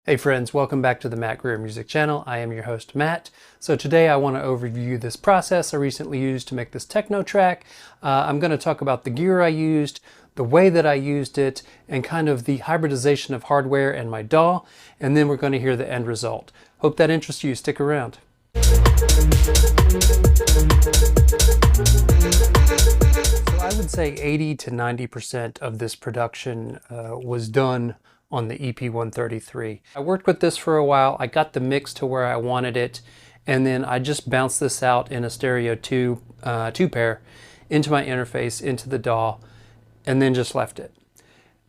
Hey friends, welcome back to the Matt Greer Music Channel. I am your host Matt. So today I want to overview this process I recently used to make this techno track. I'm going to talk about the gear I used, the way that I used it, and kind of the hybridization of hardware and my DAW, and then we're going to hear the end result. Hope that interests you. Stick around. So I would say 80 to 90% of this production was done on the EP133. I worked with this for a while. I got the mix to where I wanted it, and then I just bounced this out in a stereo two pair into my interface, into the DAW, and then just left it.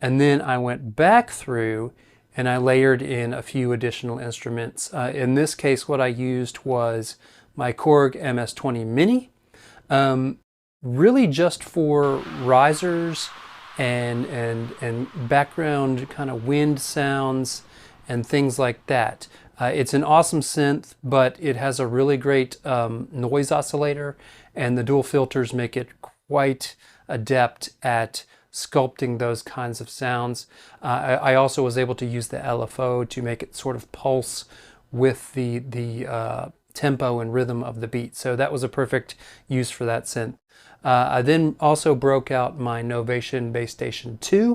And then I went back through and I layered in a few additional instruments. In this case, what I used was my Korg MS-20 Mini, really just for risers and background kind of wind sounds and things like that. It's an awesome synth, but it has a really great noise oscillator, and the dual filters make it quite adept at sculpting those kinds of sounds. I also was able to use the LFO to make it sort of pulse with the tempo and rhythm of the beat. So that was a perfect use for that synth. I then also broke out my Novation Bass Station II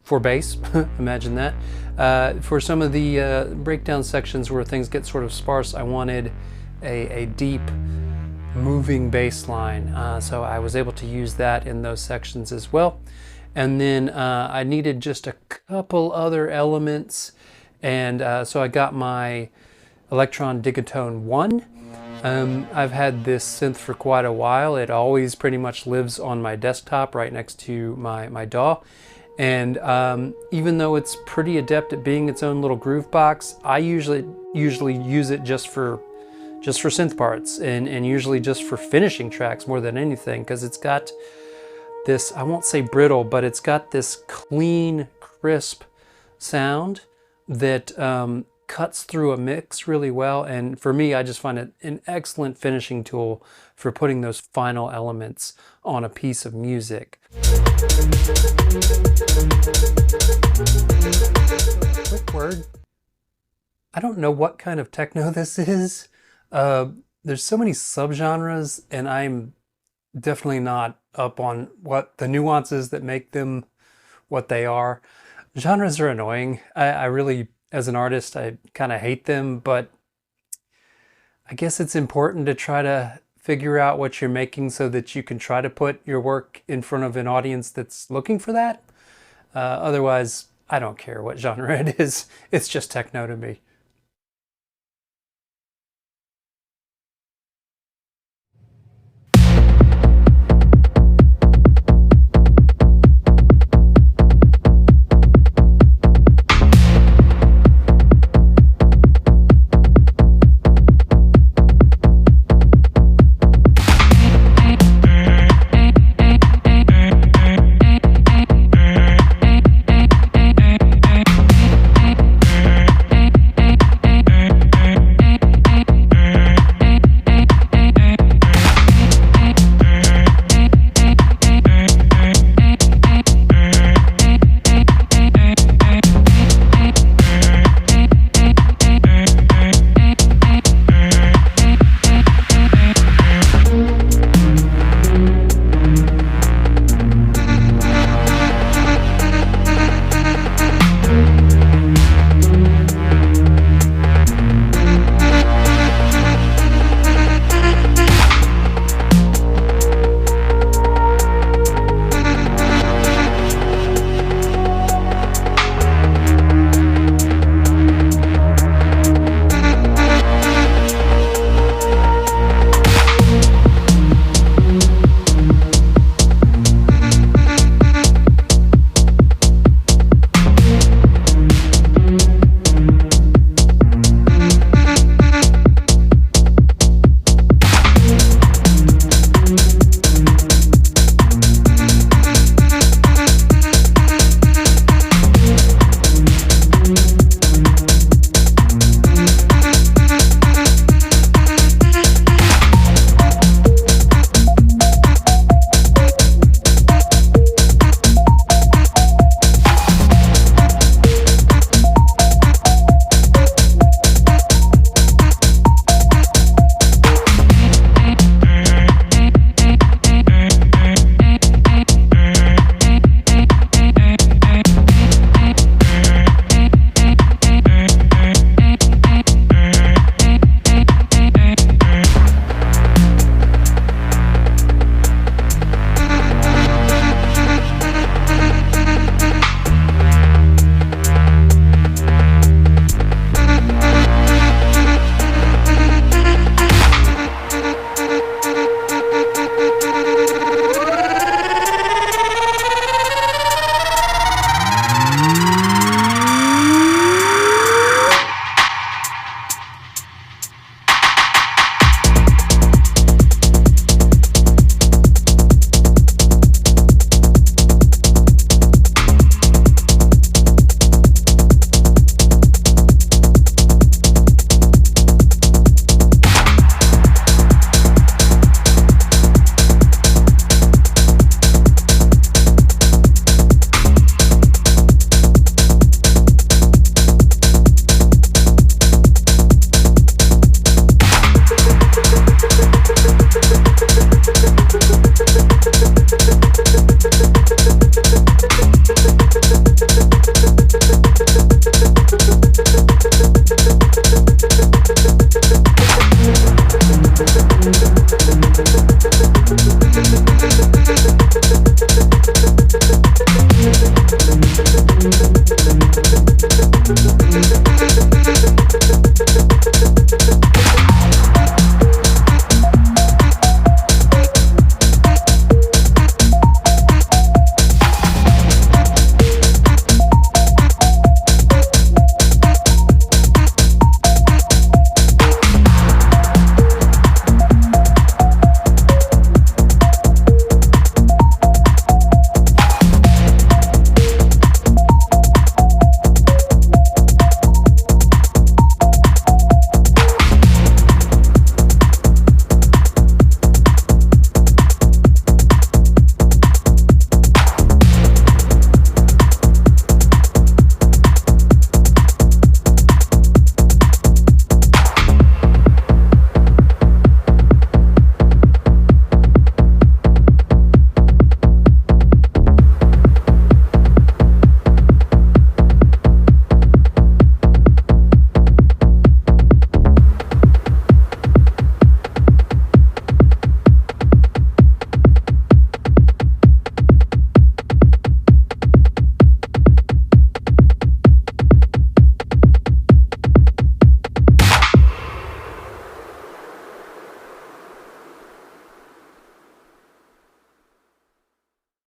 for bass, imagine that. For some of the breakdown sections where things get sort of sparse, I wanted a deep moving bass line. So I was able to use that in those sections as well. And then I needed just a couple other elements. And so I got my Elektron Digitone 1. I've had this synth for quite a while. It always pretty much lives on my desktop right next to my DAW. And even though it's pretty adept at being its own little Groovebox, I usually use it just for synth parts and usually just for finishing tracks more than anything, because it's got this, I won't say brittle, but it's got this clean, crisp sound that cuts through a mix really well, and for me, I just find it an excellent finishing tool for putting those final elements on a piece of music. Quick word, I don't know what kind of techno this is. There's so many subgenres, and I'm definitely not up on what the nuances that make them what they are. Genres are annoying. I really, as an artist, I kind of hate them, but I guess it's important to try to figure out what you're making so that you can try to put your work in front of an audience that's looking for that. Otherwise, I don't care what genre it is. It's just techno to me.